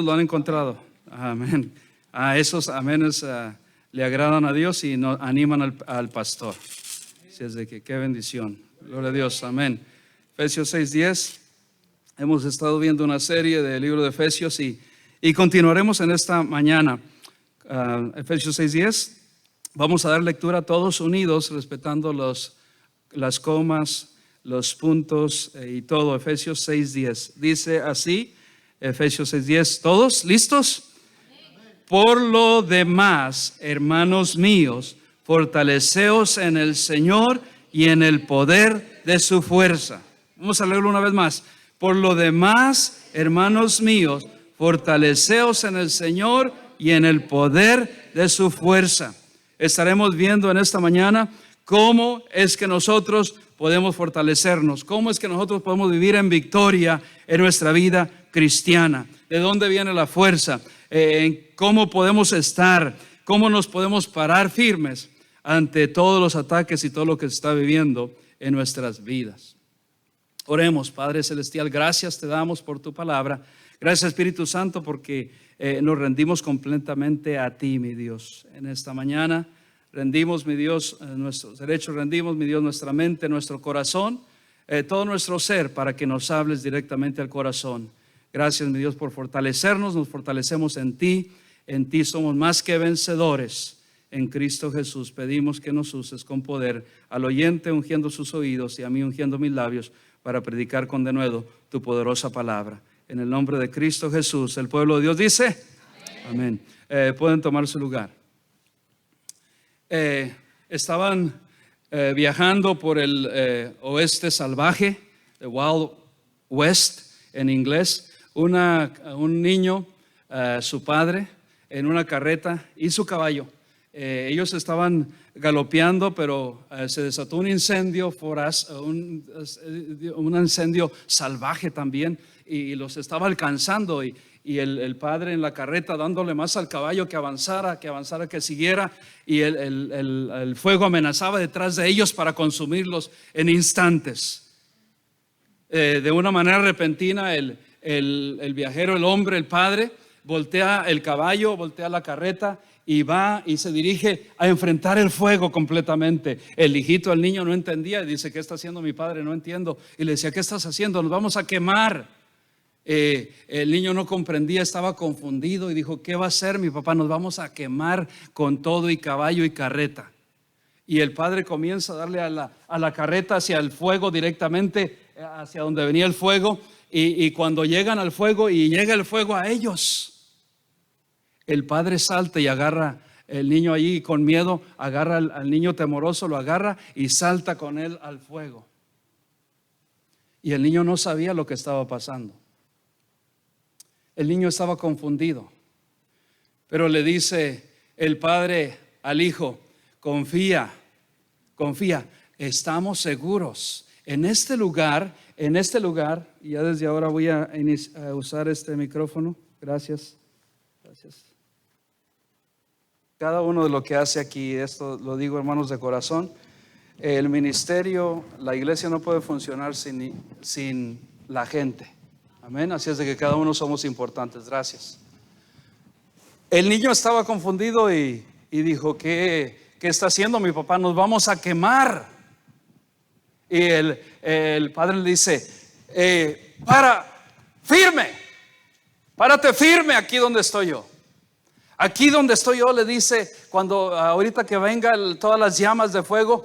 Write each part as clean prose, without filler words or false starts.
lo han encontrado. Amén. A esos amenes le agradan a Dios y nos animan al pastor. Así es de que qué bendición. Gloria a Dios. Amén. Efesios 6:10. Hemos estado viendo una serie del libro de Efesios y continuaremos en esta mañana. Efesios 6:10. Vamos a dar lectura todos unidos, respetando las comas, los puntos y todo. Efesios 6:10. Dice así, Efesios 6:10. ¿Todos listos? Por lo demás, hermanos míos, fortaleceos en el Señor y en el poder de su fuerza. Vamos a leerlo una vez más. Por lo demás, hermanos míos, fortaleceos en el Señor y en el poder de su fuerza. Estaremos viendo en esta mañana cómo es que nosotros podemos fortalecernos, cómo es que nosotros podemos vivir en victoria en nuestra vida cristiana, de dónde viene la fuerza, cómo podemos estar, cómo nos podemos parar firmes ante todos los ataques y todo lo que se está viviendo en nuestras vidas. Oremos. Padre celestial, gracias te damos por tu palabra. Gracias, Espíritu Santo, porque nos rendimos completamente a ti, mi Dios. En esta mañana rendimos, mi Dios, nuestros derechos, rendimos, mi Dios, nuestra mente, nuestro corazón, todo nuestro ser, para que nos hables directamente al corazón. Gracias, mi Dios, por fortalecernos. Nos fortalecemos en ti somos más que vencedores. En Cristo Jesús pedimos que nos uses con poder, al oyente ungiendo sus oídos y a mí ungiendo mis labios, para predicar con denuedo tu poderosa palabra. En el nombre de Cristo Jesús, el pueblo de Dios dice amén. Pueden tomar su lugar. Estaban viajando por el oeste salvaje, the Wild West en inglés. Un niño, su padre, en una carreta y su caballo. Ellos estaban galopeando, pero se desató un incendio un incendio salvaje también, y los estaba alcanzando, y el padre en la carreta dándole más al caballo que avanzara, que siguiera, y el fuego amenazaba detrás de ellos para consumirlos en instantes. De una manera repentina el viajero, el hombre, el padre, voltea el caballo, voltea la carreta y va y se dirige a enfrentar el fuego completamente. El hijito, el niño no entendía y dice: ¿qué está haciendo mi padre? No entiendo. Y le decía: ¿qué estás haciendo? Nos vamos a quemar. El niño no comprendía, estaba confundido y dijo: ¿qué va a hacer mi papá? Nos vamos a quemar con todo y caballo y carreta. Y el padre comienza a darle a la carreta hacia el fuego directamente, hacia donde venía el fuego. Y cuando llegan al fuego y llega el fuego a ellos, el padre salta y agarra el niño allí con miedo, agarra al niño temoroso, lo agarra y salta con él al fuego. Y el niño no sabía lo que estaba pasando. El niño estaba confundido. Pero le dice el padre al hijo: confía, estamos seguros. En este lugar, y ya desde ahora voy a usar este micrófono. Gracias. Cada uno de lo que hace aquí, esto lo digo, hermanos, de corazón. El ministerio, la iglesia no puede funcionar sin la gente. Amén. Así es de que cada uno somos importantes. Gracias. El niño estaba confundido y dijo: ¿qué está haciendo mi papá? Nos vamos a quemar. Y el padre le dice: párate firme aquí donde estoy yo. Aquí donde estoy yo, le dice, ahorita que vengan todas las llamas de fuego,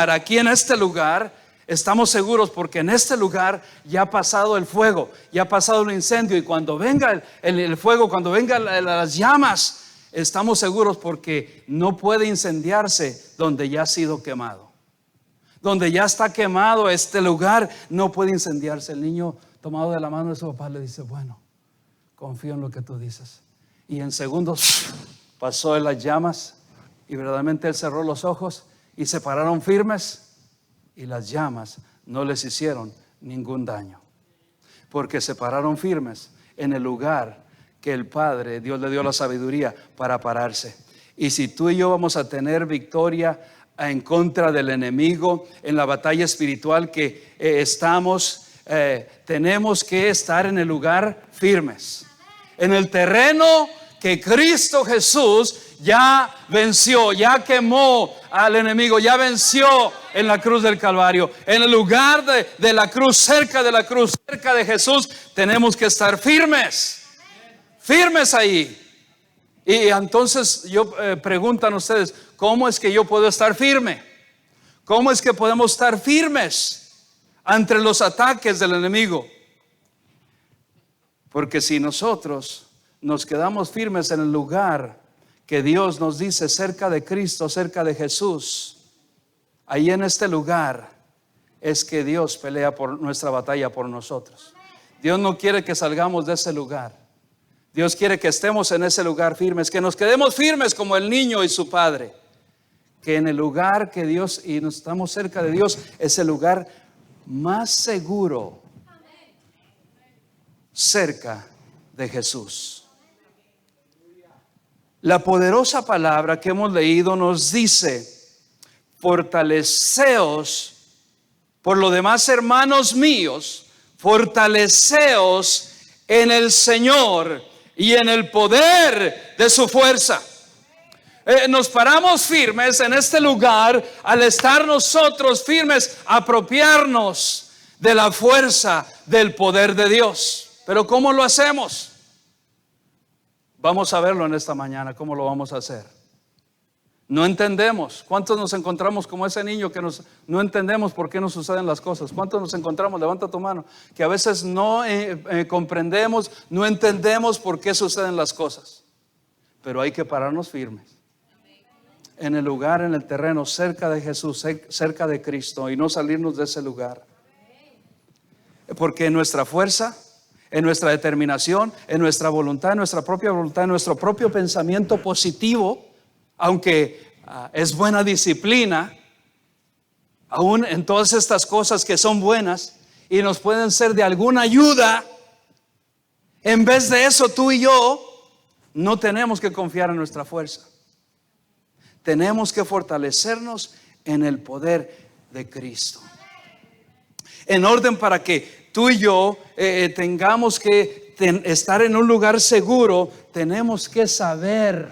aquí en este lugar estamos seguros, porque en este lugar ya ha pasado el fuego, ya ha pasado el incendio, y cuando venga el fuego, cuando vengan las llamas, estamos seguros, porque no puede incendiarse donde ya ha sido quemado. Donde ya está quemado este lugar, no puede incendiarse. El niño, tomado de la mano de su papá, le dice: bueno, confío en lo que tú dices. Y en segundos pasó en las llamas, y verdaderamente él cerró los ojos y se pararon firmes, y las llamas no les hicieron ningún daño, porque se pararon firmes en el lugar que el Padre, Dios le dio la sabiduría para pararse. Y si tú y yo vamos a tener victoria en contra del enemigo en la batalla espiritual que tenemos que estar en el lugar firmes. en el terreno que Cristo Jesús ya venció, ya quemó al enemigo, ya venció en la cruz del Calvario. En el lugar de la cruz, cerca de la cruz, cerca de Jesús, tenemos que estar firmes, firmes ahí. Y entonces yo preguntan ustedes, ¿cómo es que yo puedo estar firme? ¿Cómo es que podemos estar firmes ante los ataques del enemigo? Porque si nosotros nos quedamos firmes en el lugar que Dios nos dice, cerca de Cristo, cerca de Jesús, ahí en este lugar es que Dios pelea por nuestra batalla por nosotros. Dios no quiere que salgamos de ese lugar. Dios quiere que estemos en ese lugar firmes, que nos quedemos firmes como el niño y su padre. Que en el lugar que Dios, y nos estamos cerca de Dios, es el lugar más seguro, cerca de Jesús. La poderosa palabra que hemos leído nos dice: fortaleceos, por lo demás, hermanos míos, fortaleceos en el Señor y en el poder de su fuerza. Nos paramos firmes en este lugar al estar nosotros firmes, apropiarnos de la fuerza del poder de Dios. Pero ¿cómo lo hacemos? Vamos a verlo en esta mañana, ¿cómo lo vamos a hacer? No entendemos. ¿Cuántos nos encontramos como ese niño que no entendemos por qué nos suceden las cosas? ¿Cuántos nos encontramos? Levanta tu mano. Que a veces no comprendemos, no entendemos por qué suceden las cosas. Pero hay que pararnos firmes en el lugar, en el terreno, cerca de Jesús, cerca de Cristo, y no salirnos de ese lugar. Porque en nuestra fuerza, en nuestra determinación, en nuestra voluntad, en nuestra propia voluntad, en nuestro propio pensamiento positivo, aunque es buena disciplina, aún en todas estas cosas que son buenas y nos pueden ser de alguna ayuda, en vez de eso, tú y yo no tenemos que confiar en nuestra fuerza. Tenemos que fortalecernos en el poder de Cristo. En orden para que tú y yo tengamos que estar en un lugar seguro, tenemos que saber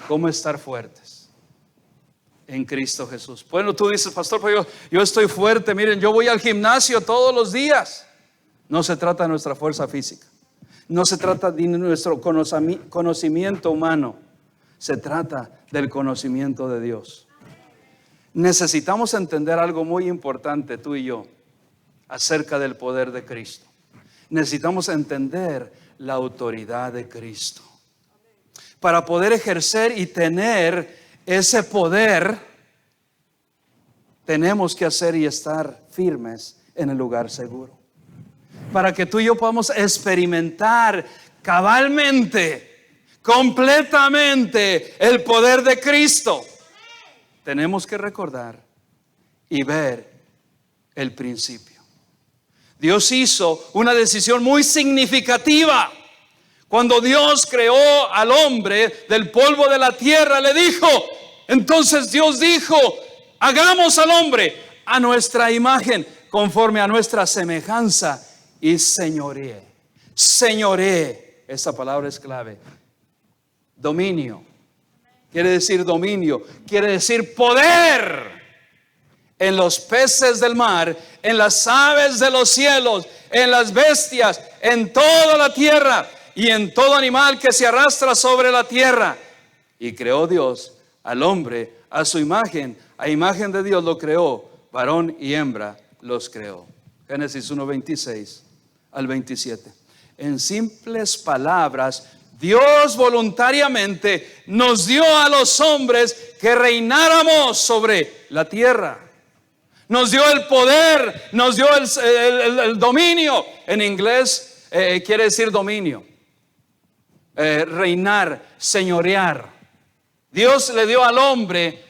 cómo estar fuertes en Cristo Jesús. Bueno, tú dices, pastor, pues yo estoy fuerte. Miren, yo voy al gimnasio todos los días. No se trata de nuestra fuerza física. No se trata de nuestro conocimiento humano. Se trata del conocimiento de Dios. Necesitamos entender algo muy importante, tú y yo, acerca del poder de Cristo. Necesitamos entender la autoridad de Cristo. Para poder ejercer y tener ese poder, tenemos que hacer y estar firmes en el lugar seguro. Para que tú y yo podamos experimentar cabalmente, completamente el poder de Cristo, tenemos que recordar y ver el principio. Dios hizo una decisión muy significativa. Cuando Dios creó al hombre del polvo de la tierra, le dijo, entonces Dios dijo, hagamos al hombre a nuestra imagen, conforme a nuestra semejanza, y señoree. Señoree, esa palabra es clave. Dominio, quiere decir dominio, quiere decir poder en los peces del mar, en las aves de los cielos, en las bestias, en toda la tierra y en todo animal que se arrastra sobre la tierra. Y creó Dios al hombre a su imagen, a imagen de Dios lo creó, varón y hembra los creó. Génesis 1:26 al 27. En simples palabras, Dios voluntariamente nos dio a los hombres que reináramos sobre la tierra. Nos dio el poder, nos dio el dominio. En inglés quiere decir dominio. Reinar, señorear. Dios le dio al hombre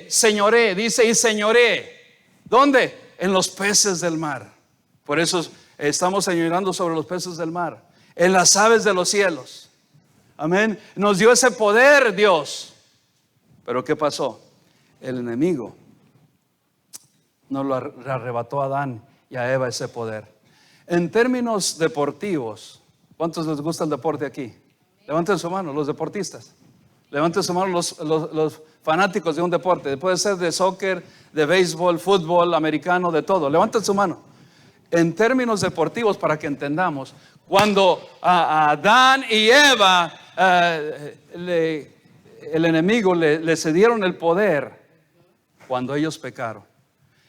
señoré, dice, y señoré. ¿Dónde? En los peces del mar. Por eso estamos señoreando sobre los peces del mar. En las aves de los cielos. Amén. Nos dio ese poder Dios. Pero ¿qué pasó? El enemigo nos lo arrebató a Adán y a Eva ese poder. En términos deportivos, ¿Cuántos les gusta el deporte aquí? Levanten su mano, los deportistas. Levanten su mano los fanáticos de un deporte. Puede ser de soccer, de béisbol, fútbol, americano, de todo. Levanten su mano. En términos deportivos, para que entendamos, cuando a Adán y Eva, el enemigo le cedieron el poder, cuando ellos pecaron.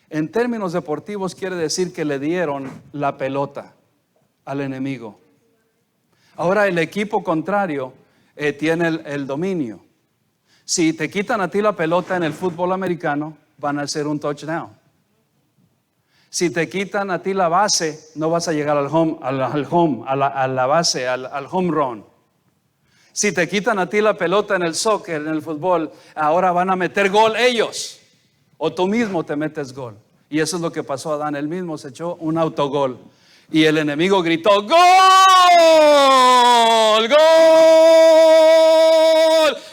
En términos deportivos quiere decir que le dieron la pelota al enemigo. Ahora el equipo contrario tiene el dominio. Si te quitan a ti la pelota en el fútbol americano, van a hacer un touchdown. Si te quitan a ti la base, no vas a llegar al home, a la base, al home run. Si te quitan a ti la pelota en el soccer, en el fútbol, ahora van a meter gol ellos. O tú mismo te metes gol. Y eso es lo que pasó a Adán. Él mismo se echó un autogol. Y el enemigo gritó: ¡Gol! ¡Gol!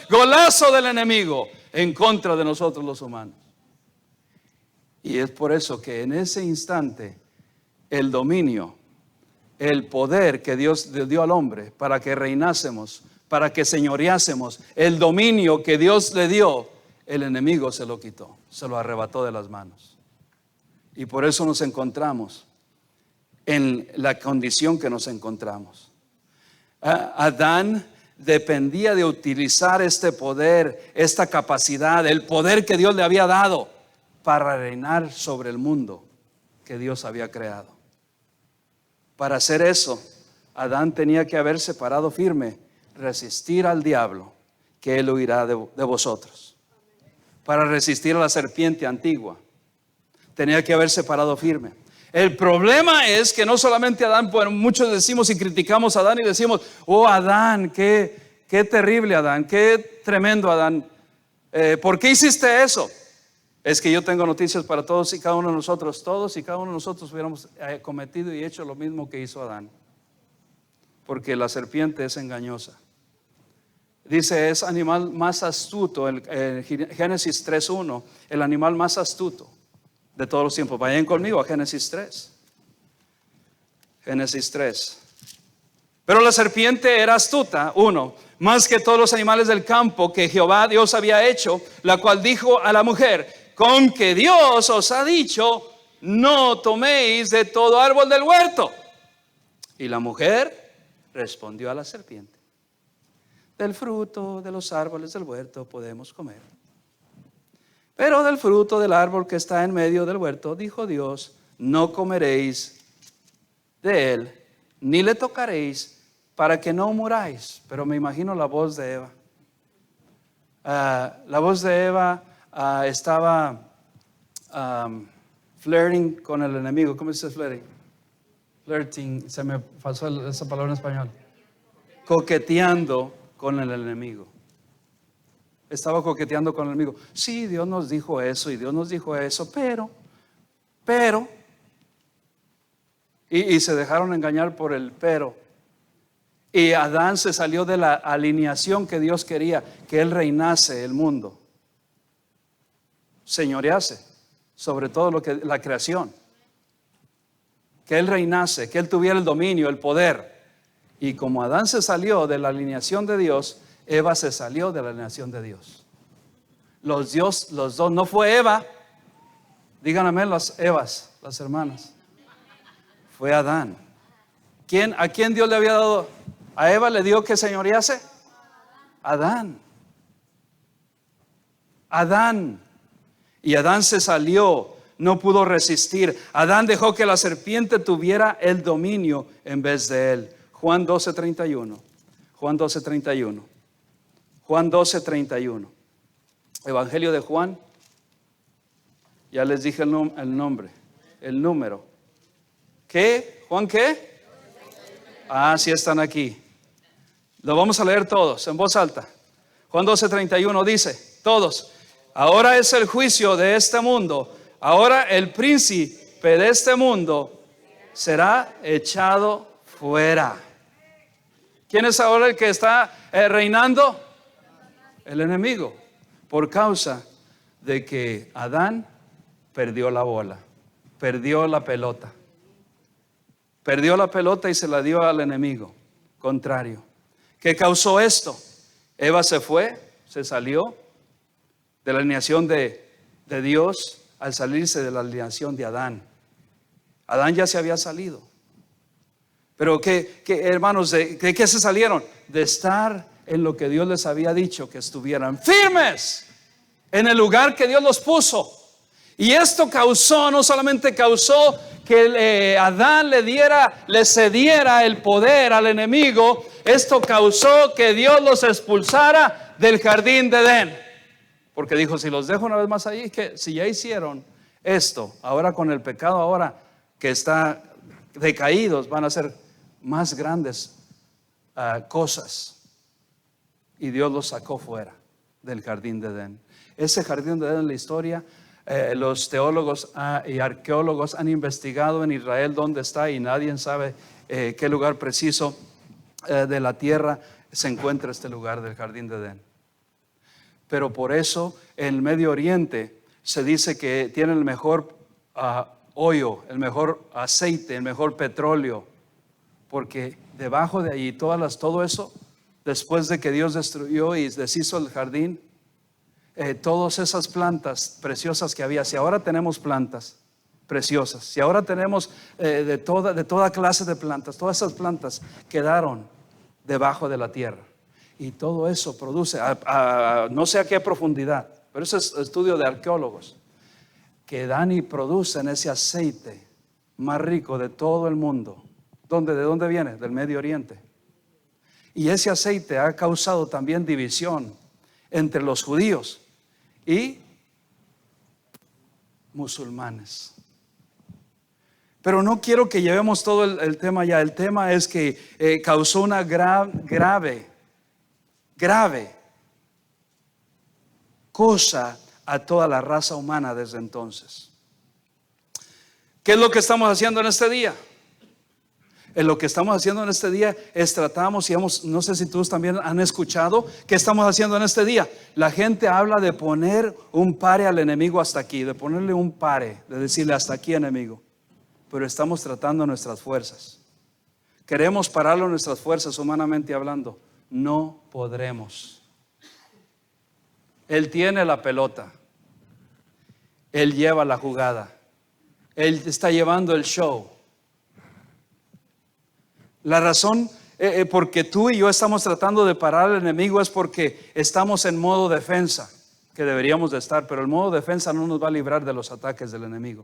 Golazo del enemigo en contra de nosotros los humanos. Y es por eso que en ese instante el dominio, el poder que Dios le dio al hombre para que reinásemos, para que señoreásemos, el dominio que Dios le dio, el enemigo se lo quitó, se lo arrebató de las manos. Y por eso nos encontramos en la condición que nos encontramos. Adán dependía de utilizar este poder, esta capacidad, el poder que Dios le había dado para reinar sobre el mundo que Dios había creado. Para hacer eso, Adán tenía que haberse parado firme, resistir al diablo, que él huirá de vosotros. Para resistir a la serpiente antigua, tenía que haberse parado firme. El problema es que no solamente Adán, bueno, muchos decimos y criticamos a Adán y decimos: oh Adán, qué terrible Adán, qué tremendo Adán, ¿por qué hiciste eso? Es que yo tengo noticias para todos y cada uno de nosotros. Todos y cada uno de nosotros hubiéramos cometido y hecho lo mismo que hizo Adán, porque la serpiente es engañosa. Dice, es animal más astuto, Génesis 3:1, el animal más astuto de todos los tiempos. Vayan conmigo a Génesis 3. Génesis 3. Pero la serpiente era astuta, más que todos los animales del campo que Jehová Dios había hecho, la cual dijo a la mujer: con que Dios os ha dicho, no toméis de todo árbol del huerto. Y la mujer respondió a la serpiente: del fruto de los árboles del huerto podemos comer, pero del fruto del árbol que está en medio del huerto, dijo Dios, no comeréis de él, ni le tocaréis, para que no muráis. Pero me imagino la voz de Eva. La voz de Eva estaba flirting con el enemigo. ¿Cómo se dice flirting? Flirting, se me pasó esa palabra en español. Coqueteando con el enemigo. Estaba coqueteando con el enemigo. Sí, Dios nos dijo eso y Dios nos dijo eso, pero y se dejaron engañar por el pero. Y Adán se salió de la alineación que Dios quería, que él reinase el mundo, señorease sobre todo lo que la creación, que él reinase, que él tuviera el dominio, el poder. Y como Adán se salió de la alineación de Dios, Eva se salió de la alineación de Dios. Los dos, no fue Eva, díganme las Evas, las hermanas, fue Adán. ¿A quién Dios le había dado? ¿A Eva le dio que señorease? Adán. Y Adán se salió, no pudo resistir. Adán dejó que la serpiente tuviera el dominio en vez de él. Juan 12:31. Juan 12:31. Evangelio de Juan. Ya les dije el nombre, el número. ¿Qué? ¿Juan qué? Sí están aquí. Lo vamos a leer todos en voz alta. Juan 12:31 dice, todos: ahora es el juicio de este mundo. Ahora el príncipe de este mundo será echado fuera. ¿Quién es ahora el que está reinando? El enemigo. Por causa de que Adán perdió la bola, perdió la pelota. Perdió la pelota y se la dio al enemigo. contrario. ¿Qué causó esto? Eva se fue, se salió de la alineación de Dios al salirse de la alineación de Adán. Adán ya se había salido. Pero ¿qué hermanos, de qué se salieron? De estar en lo que Dios les había dicho, que estuvieran firmes en el lugar que Dios los puso. Y esto causó, no solamente causó que Adán le cediera el poder al enemigo, esto causó que Dios los expulsara del jardín de Edén. Porque dijo, si los dejo una vez más allí, que si ya hicieron esto, ahora con el pecado, ahora que está decaídos, van a ser más grandes cosas. Y Dios los sacó fuera del jardín de Edén. Ese jardín de Edén en la historia, los teólogos y arqueólogos han investigado en Israel dónde está, y nadie sabe qué lugar preciso de la tierra se encuentra este lugar del jardín de Edén. Pero por eso en el Medio Oriente se dice que tiene el mejor hoyo, el mejor aceite, el mejor petróleo, porque debajo de allí todo eso, después de que Dios destruyó y deshizo el jardín, todas esas plantas preciosas que había, si ahora tenemos plantas preciosas, si ahora tenemos de toda clase de plantas, todas esas plantas quedaron debajo de la tierra. Y todo eso produce, no sé a qué profundidad, pero eso es estudio de arqueólogos, que dan y producen ese aceite más rico de todo el mundo. ¿De dónde viene? Del Medio Oriente. Y ese aceite ha causado también división entre los judíos y musulmanes. Pero no quiero que llevemos todo el tema ya. El tema es que causó una grave cosa a toda la raza humana desde entonces. ¿Qué es lo que estamos haciendo en este día? Lo que estamos haciendo en este día es tratamos, no sé si todos también han escuchado, ¿qué estamos haciendo en este día? La gente habla de poner un pare al enemigo hasta aquí, de ponerle un pare, de decirle hasta aquí, enemigo. Pero estamos tratando nuestras fuerzas. Queremos pararlo nuestras fuerzas, humanamente hablando. No podremos. Él tiene la pelota. Él lleva la jugada. Él está llevando el show. La razón porque tú y yo estamos tratando de parar al enemigo es porque estamos en modo defensa, que deberíamos de estar, pero el modo defensa no nos va a librar de los ataques del enemigo.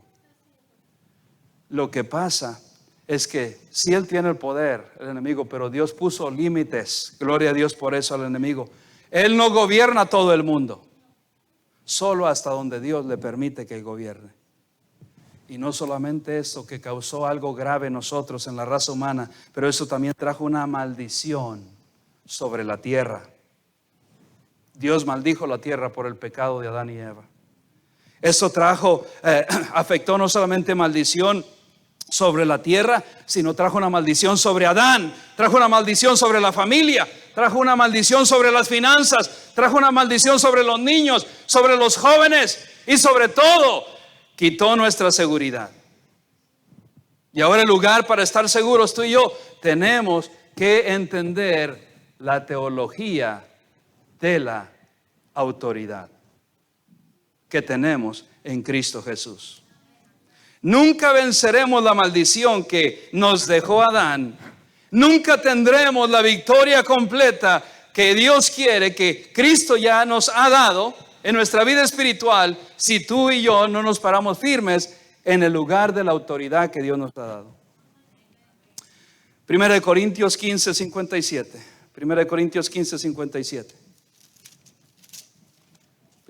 Lo que pasa es que si él tiene el poder, el enemigo, pero Dios puso límites, gloria a Dios por eso al enemigo. Él no gobierna todo el mundo, solo hasta donde Dios le permite que gobierne. Y no solamente eso, que causó algo grave en nosotros, en la raza humana, pero eso también trajo una maldición sobre la tierra. Dios maldijo la tierra por el pecado de Adán y Eva. Eso afectó no solamente maldición sobre la tierra, sino trajo una maldición sobre Adán, trajo una maldición sobre la familia, trajo una maldición sobre las finanzas, trajo una maldición sobre los niños, sobre los jóvenes y sobre todo quitó nuestra seguridad. Y ahora, en lugar para estar seguros, tú y yo tenemos que entender la teología de la autoridad que tenemos en Cristo Jesús. Nunca venceremos la maldición que nos dejó Adán. Nunca tendremos la victoria completa que Dios quiere, que Cristo ya nos ha dado en nuestra vida espiritual, si tú y yo no nos paramos firmes en el lugar de la autoridad que Dios nos ha dado. 1 Corintios 15, 57. 1 Corintios 15, 57.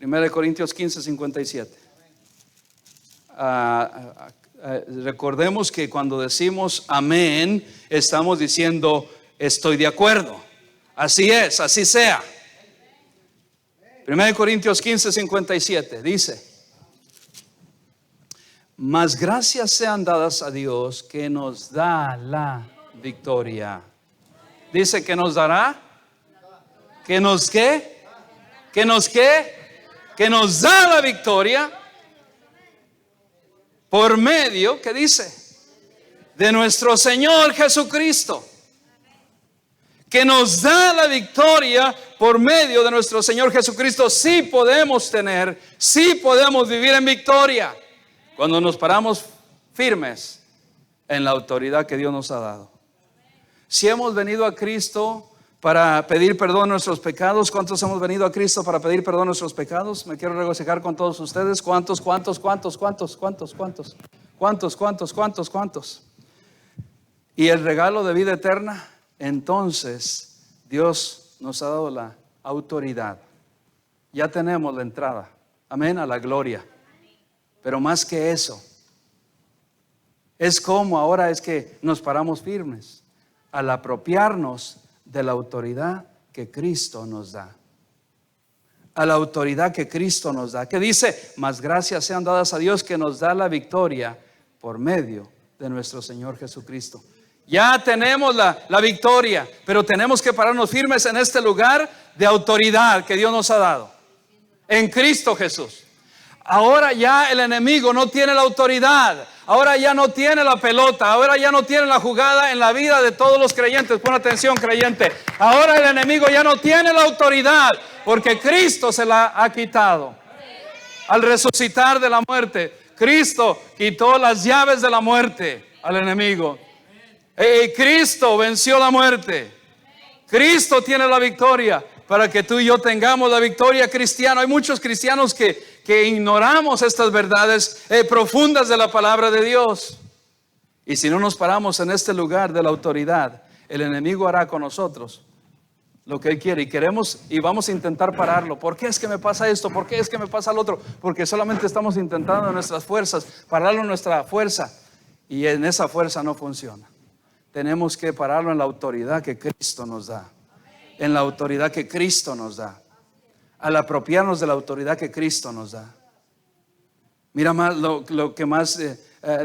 1 Corintios 15, 57. Recordemos que cuando decimos amén, estamos diciendo estoy de acuerdo. Así es, así sea. 1 Corintios 15, 57 dice: mas gracias sean dadas a Dios que nos da la victoria. Dice que nos dará, que nos qué, que nos qué, que nos da la victoria por medio, ¿qué dice? De nuestro Señor Jesucristo. que nos da la victoria por medio de nuestro Señor Jesucristo, sí podemos tener, sí podemos vivir en victoria cuando nos paramos firmes en la autoridad que Dios nos ha dado. Si hemos venido a Cristo para pedir perdón de nuestros pecados, ¿cuántos hemos venido a Cristo para pedir perdón de nuestros pecados? Me quiero regocijar con todos ustedes. ¿Cuántos? Y el regalo de vida eterna. Entonces Dios nos ha dado la autoridad. Ya tenemos la entrada, amén, a la gloria. Pero más que eso, es como ahora es que nos paramos firmes al apropiarnos de la autoridad que Cristo nos da. A la autoridad que Cristo nos da, que dice: mas gracias sean dadas a Dios que nos da la victoria por medio de nuestro Señor Jesucristo. Ya tenemos la victoria, pero tenemos que pararnos firmes en este lugar de autoridad que Dios nos ha dado en Cristo Jesús. Ahora ya el enemigo no tiene la autoridad, ahora ya no tiene la pelota, ahora ya no tiene la jugada en la vida de todos los creyentes. Pon atención, creyente. Ahora el enemigo ya no tiene la autoridad porque Cristo se la ha quitado. Al resucitar de la muerte, Cristo quitó las llaves de la muerte al enemigo. Cristo venció la muerte. Cristo tiene la victoria para que tú y yo tengamos la victoria cristiana. Hay muchos cristianos que ignoramos estas verdades profundas de la palabra de Dios. Y si no nos paramos en este lugar de la autoridad, el enemigo hará con nosotros lo que él quiere. Y queremos y vamos a intentar pararlo. ¿Por qué es que me pasa esto? ¿Por qué es que me pasa lo otro? Porque solamente estamos intentando en nuestras fuerzas pararlo en nuestra fuerza. Y en esa fuerza no funciona. Tenemos que pararlo en la autoridad que Cristo nos da. En la autoridad que Cristo nos da. Al apropiarnos de la autoridad que Cristo nos da. Mira más lo que más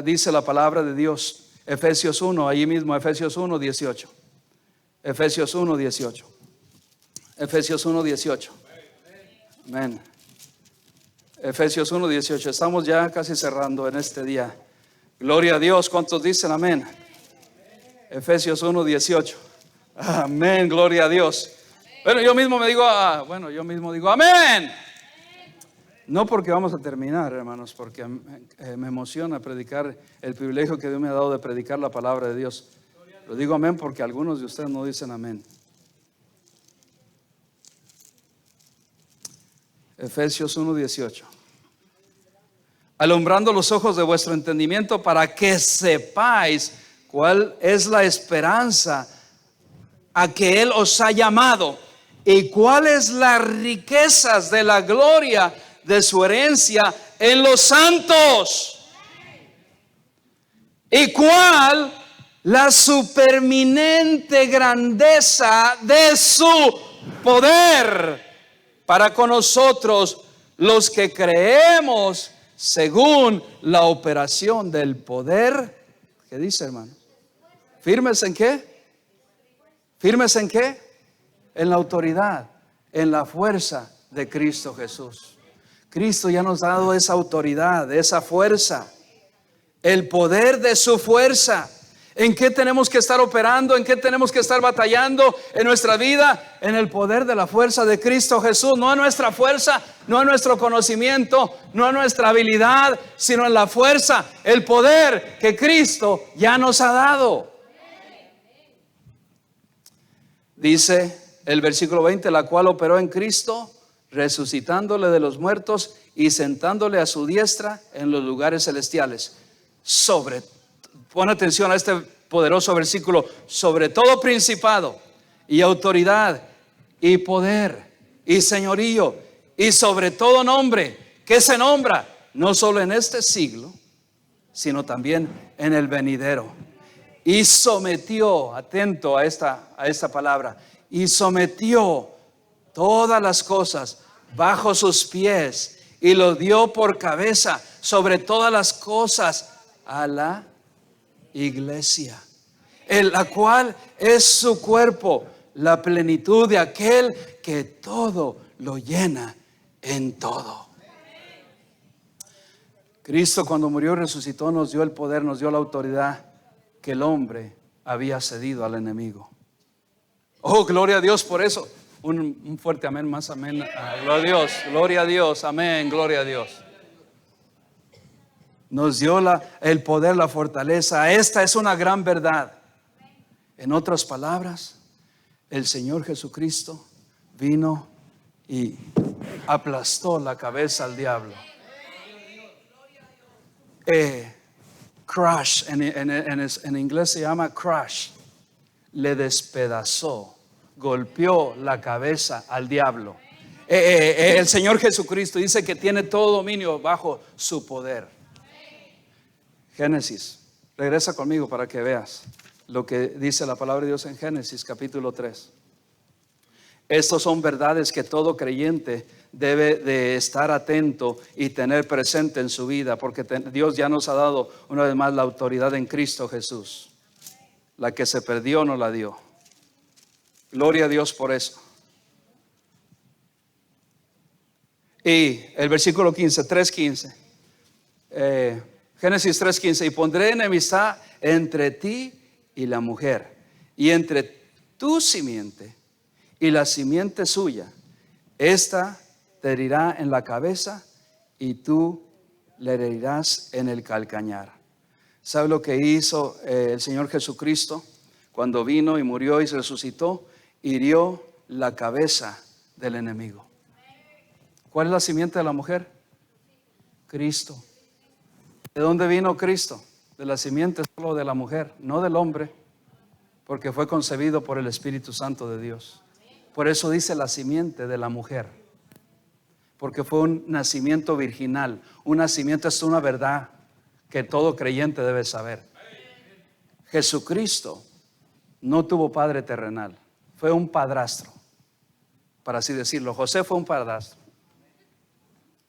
dice la palabra de Dios. Efesios 1, allí mismo, Efesios 1, 18. Efesios 1, 18. Efesios 1, 18. Amén. Efesios 1, 18. Estamos ya casi cerrando en este día. Gloria a Dios. ¿Cuántos dicen amén? Efesios 1, 18. Amén, gloria a Dios. Bueno, yo mismo digo amén. No porque vamos a terminar, hermanos, porque me emociona predicar el privilegio que Dios me ha dado de predicar la palabra de Dios. Lo digo amén porque algunos de ustedes no dicen amén. Efesios 1, 18. Alumbrando los ojos de vuestro entendimiento para que sepáis cuál es la esperanza a que Él os ha llamado y cuáles las riquezas de la gloria de su herencia en los santos y cuál la superminente grandeza de su poder para con nosotros los que creemos según la operación del poder. ¿Qué dice, hermano? ¿Firmes en qué? ¿Firmes en qué? En la autoridad, en la fuerza de Cristo Jesús. Cristo ya nos ha dado esa autoridad, esa fuerza, el poder de su fuerza. ¿En qué tenemos que estar operando? ¿En qué tenemos que estar batallando en nuestra vida? En el poder de la fuerza de Cristo Jesús. No en nuestra fuerza, no en nuestro conocimiento, no en nuestra habilidad, sino en la fuerza, el poder que Cristo ya nos ha dado. Dice el versículo 20, la cual operó en Cristo, resucitándole de los muertos y sentándole a su diestra en los lugares celestiales. Pon atención a este poderoso versículo. Sobre todo principado y autoridad y poder y señorío y sobre todo nombre que se nombra no solo en este siglo, sino también en el venidero. Y sometió, atento a esta palabra, y sometió todas las cosas bajo sus pies y lo dio por cabeza sobre todas las cosas a la iglesia, en la cual es su cuerpo, la plenitud de aquel que todo lo llena en todo. Cristo, cuando murió y resucitó, nos dio el poder, nos dio la autoridad que el hombre había cedido al enemigo. Oh, gloria a Dios por eso. Un fuerte amén, más amén. Gloria a Dios, gloria a Dios, amén, gloria a Dios. Nos dio el poder, la fortaleza. Esta es una gran verdad. En otras palabras, el Señor Jesucristo vino y aplastó la cabeza al diablo. Crush, en inglés se llama crush. Le despedazó, golpeó la cabeza al diablo. El Señor Jesucristo dice que tiene todo dominio bajo su poder. Génesis, regresa conmigo para que veas lo que dice la palabra de Dios en Génesis capítulo 3. Estas son verdades que todo creyente debe de estar atento y tener presente en su vida, porque Dios ya nos ha dado una vez más la autoridad en Cristo Jesús. La que se perdió no la dio. Gloria a Dios por eso. Y el versículo 15, 3:15. Génesis 3:15. Y pondré enemistad entre ti y la mujer, y entre tu simiente y la simiente suya. Esta te herirá en la cabeza y tú le herirás en el calcañar. ¿Sabe lo que hizo el Señor Jesucristo cuando vino y murió y resucitó? Hirió la cabeza del enemigo. ¿Cuál es la simiente de la mujer? Cristo. ¿De dónde vino Cristo? De la simiente solo de la mujer, no del hombre, porque fue concebido por el Espíritu Santo de Dios. Por eso dice la simiente de la mujer, porque fue un nacimiento virginal. Un nacimiento es una verdad que todo creyente debe saber. Jesucristo no tuvo padre terrenal, fue un padrastro, para así decirlo. José fue un padrastro,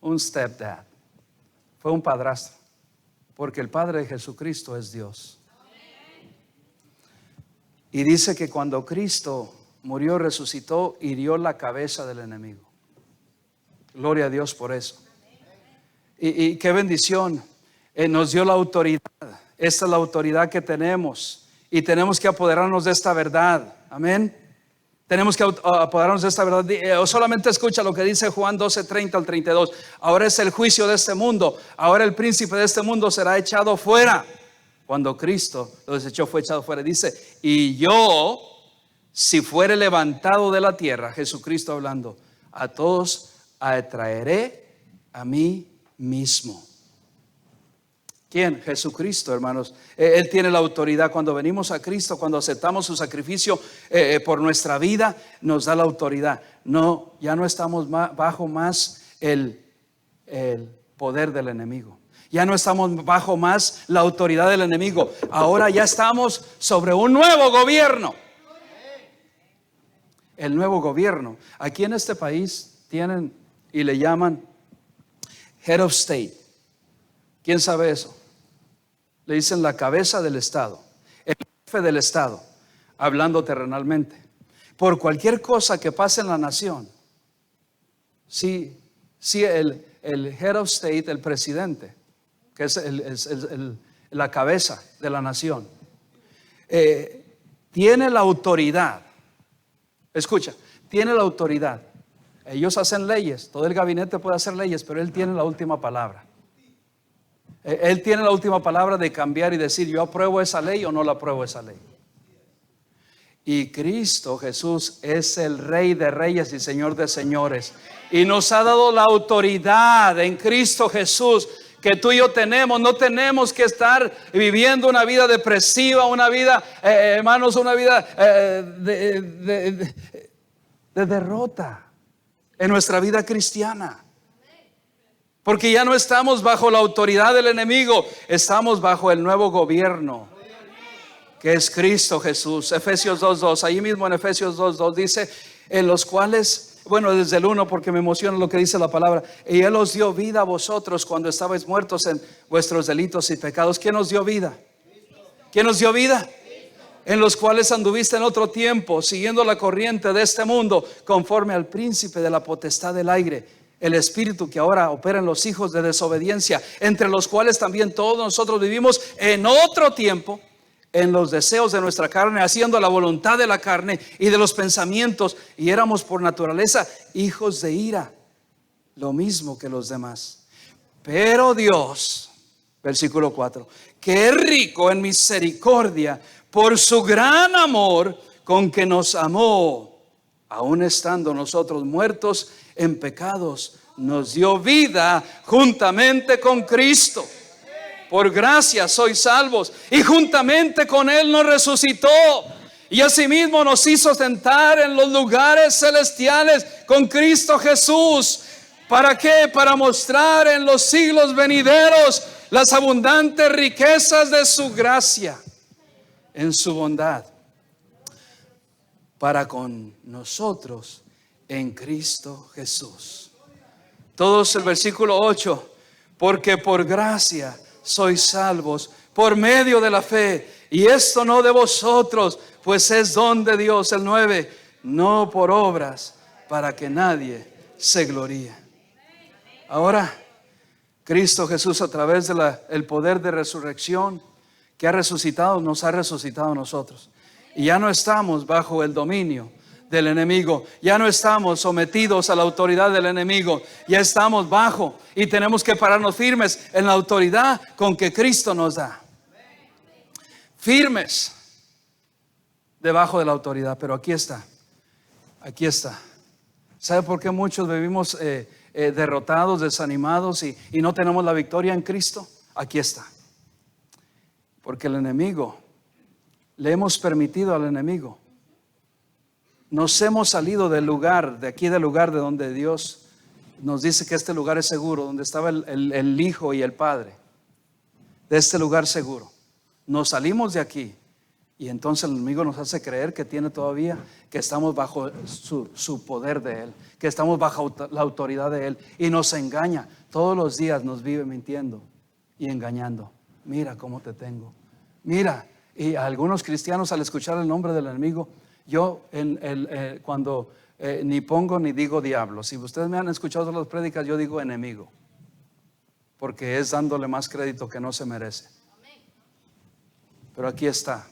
un stepdad, fue un padrastro, porque el padre de Jesucristo es Dios. Y dice que cuando Cristo murió, resucitó, hirió la cabeza del enemigo. Gloria a Dios por eso. Y qué bendición. Nos dio la autoridad. Esta es la autoridad que tenemos. Y tenemos que apoderarnos de esta verdad. Amén. Tenemos que apoderarnos de esta verdad. Solamente escucha lo que dice Juan 12:30 al 32. Ahora es el juicio de este mundo. Ahora el príncipe de este mundo será echado fuera. Cuando Cristo lo desechó, fue echado fuera. Dice, y yo, si fuere levantado de la tierra, Jesucristo hablando, a todos atraeré a mí mismo. ¿Quién? Jesucristo, hermanos. Él tiene la autoridad. Cuando venimos a Cristo, cuando aceptamos su sacrificio por nuestra vida, nos da la autoridad. No, ya no estamos bajo más el poder del enemigo. Ya no estamos bajo más la autoridad del enemigo. Ahora ya estamos sobre un nuevo gobierno. El nuevo gobierno. Aquí en este país tienen y le llaman Head of State. ¿Quién sabe eso? Le dicen la cabeza del Estado, el jefe del Estado, hablando terrenalmente. Por cualquier cosa que pase en la nación, si el Head of State, el presidente, que es la cabeza de la nación, tiene la autoridad. Escucha, tiene la autoridad. Ellos hacen leyes, todo el gabinete puede hacer leyes, pero él tiene la última palabra. Él tiene la última palabra de cambiar y decir, yo apruebo esa ley o no la apruebo esa ley. Y Cristo Jesús es el Rey de reyes y Señor de señores. Y nos ha dado la autoridad en Cristo Jesús que tú y yo tenemos. No tenemos que estar viviendo una vida depresiva, una vida, hermanos, una vida de derrota en nuestra vida cristiana. Porque ya no estamos bajo la autoridad del enemigo, estamos bajo el nuevo gobierno que es Cristo Jesús. Efesios 2:2, ahí mismo en Efesios 2:2 dice, en los cuales, bueno, desde el 1 porque me emociona lo que dice la palabra, y Él os dio vida a vosotros cuando estabais muertos en vuestros delitos y pecados. ¿Quién nos dio vida? ¿Quién nos dio vida? En los cuales anduviste en otro tiempo, siguiendo la corriente de este mundo, conforme al príncipe de la potestad del aire, el espíritu que ahora opera en los hijos de desobediencia, entre los cuales también todos nosotros vivimos en otro tiempo, en los deseos de nuestra carne, haciendo la voluntad de la carne y de los pensamientos, y éramos por naturaleza hijos de ira, lo mismo que los demás. Pero Dios, versículo 4, que es rico en misericordia, por su gran amor con que nos amó, aun estando nosotros muertos en pecados, nos dio vida juntamente con Cristo. Por gracia sois salvos, y juntamente con Él nos resucitó, y asimismo nos hizo sentar en los lugares celestiales con Cristo Jesús. ¿Para qué? Para mostrar en los siglos venideros las abundantes riquezas de su gracia en su bondad para con nosotros en Cristo Jesús. Todos el versículo 8, porque por gracia sois salvos por medio de la fe, y esto no de vosotros, pues es don de Dios. El 9, no por obras, para que nadie se gloríe. Ahora, Cristo Jesús, a través del poder de resurrección que ha resucitado, nos ha resucitado a nosotros. Y ya no estamos bajo el dominio del enemigo, ya no estamos sometidos a la autoridad del enemigo, ya estamos bajo, y tenemos que pararnos firmes en la autoridad con que Cristo nos da. Firmes debajo de la autoridad. Pero aquí está. ¿Sabe por qué muchos vivimos derrotados, desanimados y no tenemos la victoria en Cristo? Aquí está. Porque el enemigo, le hemos permitido al enemigo. Nos hemos salido del lugar, de aquí del lugar de donde Dios nos dice que este lugar es seguro, donde estaba el Hijo y el Padre. De este lugar seguro. Nos salimos de aquí, y entonces el enemigo nos hace creer que tiene todavía, que estamos bajo su poder de Él, que estamos bajo la autoridad de Él, y nos engaña. Todos los días nos vive mintiendo y engañando. Mira cómo te tengo. Mira, y a algunos cristianos, al escuchar el nombre del enemigo, yo cuando ni pongo ni digo diablo. Si ustedes me han escuchado las prédicas, yo digo enemigo, porque es dándole más crédito que no se merece. Pero aquí está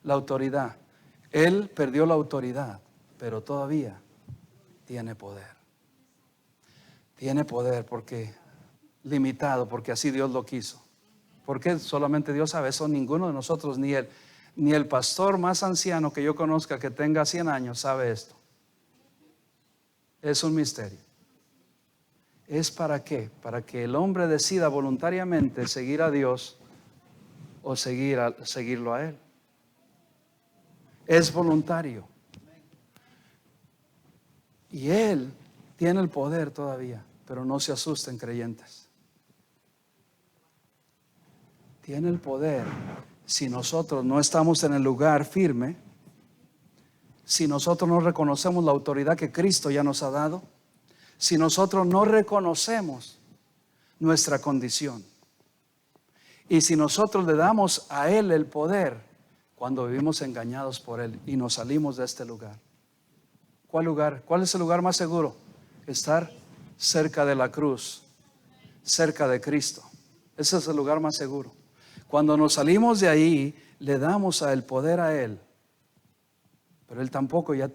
la autoridad. Él perdió la autoridad, pero todavía tiene poder. Tiene poder porque limitado, porque así Dios lo quiso. Porque solamente Dios sabe eso. Ninguno de nosotros, ni el pastor más anciano que yo conozca que tenga 100 años sabe esto. Es un misterio. ¿Es para qué? Para que el hombre decida voluntariamente seguir a Dios o seguirlo a Él. Es voluntario. Y Él tiene el poder todavía, pero no se asusten, creyentes. Tiene el poder. Si nosotros no estamos en el lugar firme, si nosotros no reconocemos la autoridad que Cristo ya nos ha dado, si nosotros no reconocemos nuestra condición, y si nosotros le damos a Él el poder cuando vivimos engañados por Él y nos salimos de este lugar. ¿Cuál lugar? ¿Cuál es el lugar más seguro? Estar cerca de la cruz, cerca de Cristo. Ese es el lugar más seguro. Cuando nos salimos de ahí, le damos el poder a Él. Pero Él tampoco ya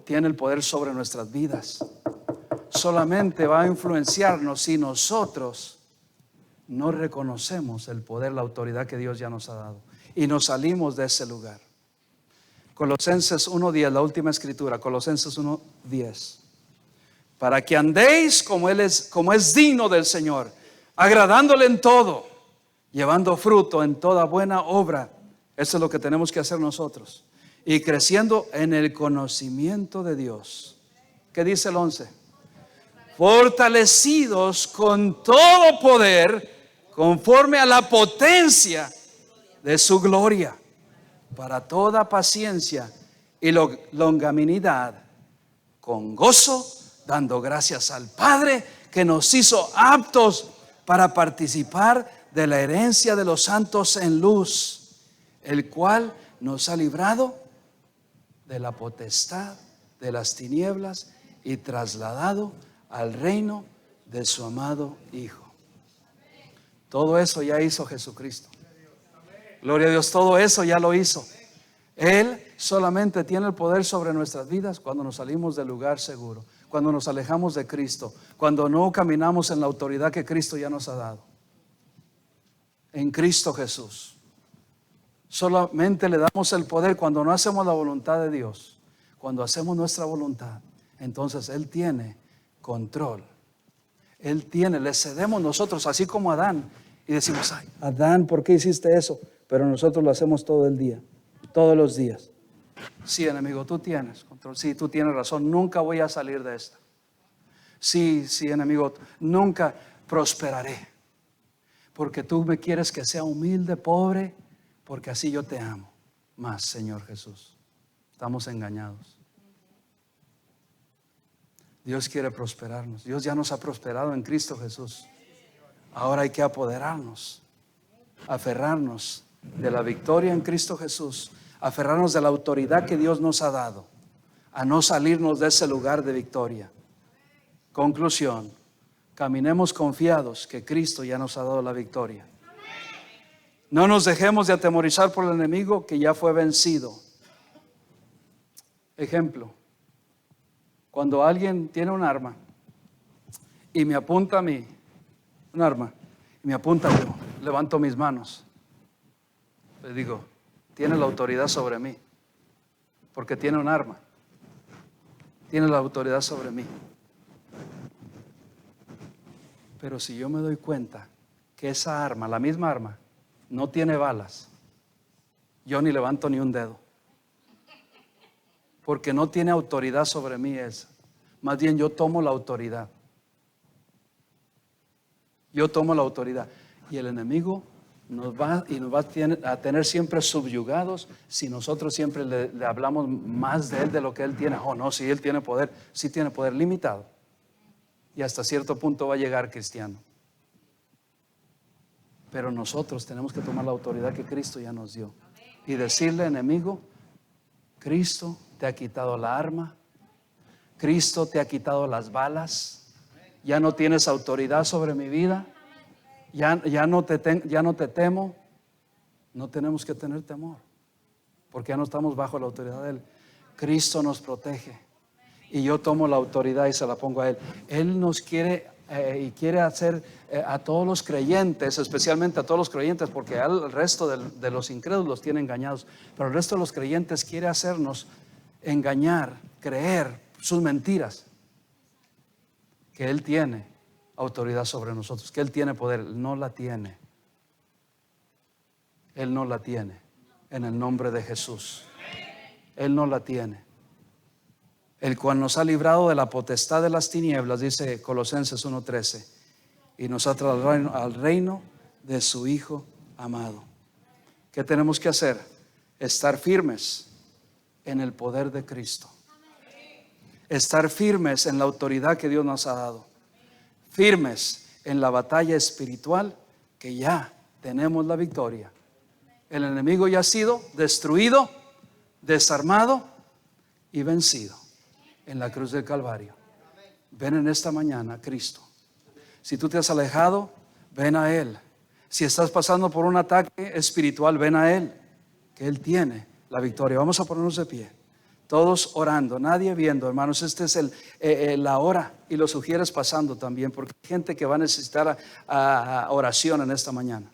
tiene el poder sobre nuestras vidas. Solamente va a influenciarnos si nosotros no reconocemos el poder, la autoridad que Dios ya nos ha dado, y nos salimos de ese lugar. Colosenses 1:10, la última escritura, Colosenses 1:10. Para que andéis como es digno del Señor, agradándole en todo, llevando fruto en toda buena obra. Eso es lo que tenemos que hacer nosotros. Y creciendo en el conocimiento de Dios. ¿Qué dice el 11? Fortalecidos con todo poder, conforme a la potencia de su gloria, para toda paciencia y longanimidad, con gozo, dando gracias al Padre que nos hizo aptos para participar de la herencia de los santos en luz, el cual nos ha librado de la potestad de las tinieblas y trasladado al reino de su amado Hijo. Todo eso ya hizo Jesucristo. Gloria a Dios, todo eso ya lo hizo. Él solamente tiene el poder sobre nuestras vidas cuando nos salimos del lugar seguro, cuando nos alejamos de Cristo, cuando no caminamos en la autoridad que Cristo ya nos ha dado. En Cristo Jesús. Solamente le damos el poder cuando no hacemos la voluntad de Dios. Cuando hacemos nuestra voluntad, entonces Él tiene control. Él tiene, le cedemos nosotros, así como Adán, y decimos, ay, Adán, ¿por qué hiciste eso? Pero nosotros lo hacemos todo el día, todos los días. Sí, enemigo, tú tienes control. Sí, tú tienes razón, nunca voy a salir de esta. Sí, enemigo, nunca prosperaré. Porque tú me quieres que sea humilde, pobre, porque así yo te amo más, Señor Jesús. Estamos engañados. Dios quiere prosperarnos. Dios ya nos ha prosperado en Cristo Jesús. Ahora hay que apoderarnos, aferrarnos de la victoria en Cristo Jesús, aferrarnos de la autoridad que Dios nos ha dado, a no salirnos de ese lugar de victoria. Conclusión, caminemos confiados que Cristo ya nos ha dado la victoria. No nos dejemos de atemorizar por el enemigo que ya fue vencido. Ejemplo, cuando alguien tiene un arma y me apunta a mí, un arma, y me apunta, yo levanto mis manos. Le digo, tiene la autoridad sobre mí, porque tiene un arma. Tiene la autoridad sobre mí. Pero si yo me doy cuenta que esa arma, la misma arma, no tiene balas, yo ni levanto ni un dedo. Porque no tiene autoridad sobre mí esa. Más bien yo tomo la autoridad. Yo tomo la autoridad. Y el enemigo nos va a tener siempre subyugados si nosotros siempre le hablamos más de él de lo que él tiene. Oh, no, si él tiene poder, sí tiene poder limitado. Y hasta cierto punto va a llegar cristiano. Pero nosotros tenemos que tomar la autoridad que Cristo ya nos dio. Y decirle, enemigo, Cristo te ha quitado la arma. Cristo te ha quitado las balas. Ya no tienes autoridad sobre mi vida. Ya no te temo. No tenemos que tener temor, porque ya no estamos bajo la autoridad de Él. Cristo nos protege y yo tomo la autoridad y se la pongo a Él. Él nos quiere y quiere hacer a todos los creyentes, especialmente a todos los creyentes, porque el resto de los incrédulos los tiene engañados, pero el resto de los creyentes quiere hacernos engañar, creer sus mentiras, que Él tiene autoridad sobre nosotros, que Él tiene poder. Él no la tiene. Él no la tiene. En el nombre de Jesús. Él no la tiene. El cual nos ha librado de la potestad de las tinieblas, dice Colosenses 1:13, y nos ha trasladado al reino de su Hijo amado. ¿Qué tenemos que hacer? Estar firmes en el poder de Cristo. Estar firmes en la autoridad que Dios nos ha dado. Firmes en la batalla espiritual que ya tenemos la victoria. El enemigo ya ha sido destruido, desarmado y vencido en la cruz del Calvario. Ven en esta mañana a Cristo. Si tú te has alejado, ven a Él. Si estás pasando por un ataque espiritual, ven a Él, que Él tiene la victoria. Vamos a ponernos de pie, todos orando, nadie viendo, hermanos. Este es la hora, y lo sugieres pasando también, porque hay gente que va a necesitar oración en esta mañana.